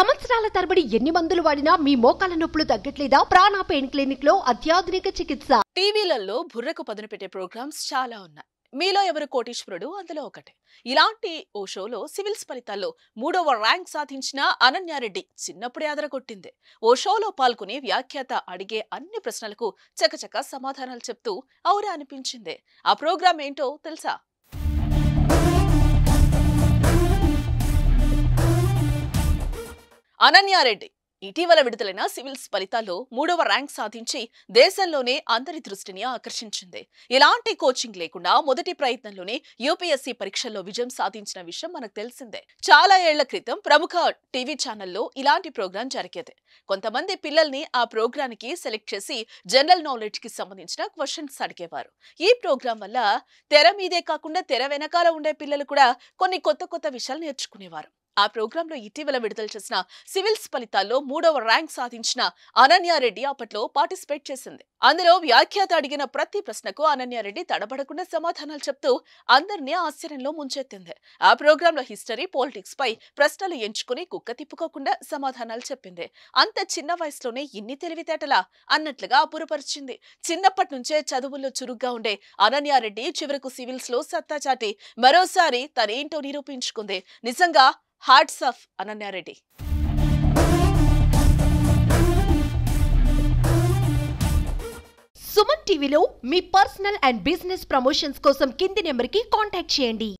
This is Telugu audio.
సంవత్సరాల తరబడి ఎన్ని మందులు వాడినా మీ మోకాల నొప్పులు తగ్గట్లేదా? ప్రాణ పెయిన్ క్లినిక్ లో అత్యాధునిక చికిత్స. టీవీలలో బుర్రకు పదును పెట్టే ప్రోగ్రామ్స్ చాలా ఉన్నాయి. మీలో ఎవరు కోటీశ్వరుడు అందులో ఒకటే. ఇలాంటి ఓ షోలో సివిల్స్ ఫలితాల్లో 3వ ర్యాంక్ సాధించిన అనన్యారెడ్డి చిన్నప్పుడే అదరగొట్టింది. ఓ షోలో పాల్గొని వ్యాఖ్యాత అడిగే అన్ని ప్రశ్నలకు చకచక సమాధానాలు చెప్తూ ఔరా అనిపించింది. ఆ ప్రోగ్రాం ఏంటో తెలుసా? అనన్యారెడ్డి ఇటీవల విడుదలైన సివిల్స్ ఫలితాల్లో 3వ ర్యాంక్ సాధించి దేశంలోనే అందరి దృష్టిని ఆకర్షించింది. ఇలాంటి కోచింగ్ లేకుండా మొదటి ప్రయత్నంలోనే యూపీఎస్సీ పరీక్షల్లో విజయం సాధించిన విషయం మనకు తెలిసిందే. చాలా ఏళ్ల క్రితం ప్రముఖ టీవీ ఛానల్లో ఇలాంటి ప్రోగ్రాం జరిగేది. కొంతమంది పిల్లల్ని ఆ ప్రోగ్రానికి సెలెక్ట్ చేసి జనరల్ నాలెడ్జ్ కి సంబంధించిన క్వశ్చన్స్ అడిగేవారు. ఈ ప్రోగ్రాం వల్ల తెర మీదే కాకుండా తెర వెనకాల ఉండే పిల్లలు కూడా కొన్ని కొత్త విషయాలు నేర్చుకునేవారు. ఆ ప్రోగ్రాంలో ఇటీవల విడుదల చేసిన సివిల్స్ ఫలితాల్లో 3వ ర్యాంక్ సాధించిన అనన్యారెడ్డి అప్పట్లో పార్టిసిపేట్ చేసింది. అందులో వ్యాఖ్యాత అడిగిన ప్రతి ప్రశ్నకు అనన్యారెడ్డి తడబడకుండా సమాధానాలు చెప్తూ అందరినీ ఆశ్చర్యంలో ముంచెత్తింది. ఆ ప్రోగ్రాంలో హిస్టరీ, పాలిటిక్స్ పై ప్రశ్నలు ఎంచుకుని కుక్క తిప్పుకోకుండా సమాధానాలు చెప్పింది. అంత చిన్న వయసులోనే ఇన్ని తెలివితేటలా అన్నట్లుగా అపురపరిచింది. చిన్నప్పటి నుంచే చదువుల్లో చురుగ్గా ఉండే అనన్యారెడ్డి చివరకు సివిల్స్ లో సత్తా చాటి మరోసారి తనేంటో నిరూపించుకుంది. నిజంగా హ్యాట్స్ ఆఫ్ అనన్యారెడ్డి. సుమన్ టీవీలో మీ పర్సనల్ అండ్ బిజినెస్ ప్రమోషన్స్ కోసం కింది నెంబర్కి కాంటాక్ట్ చేయండి.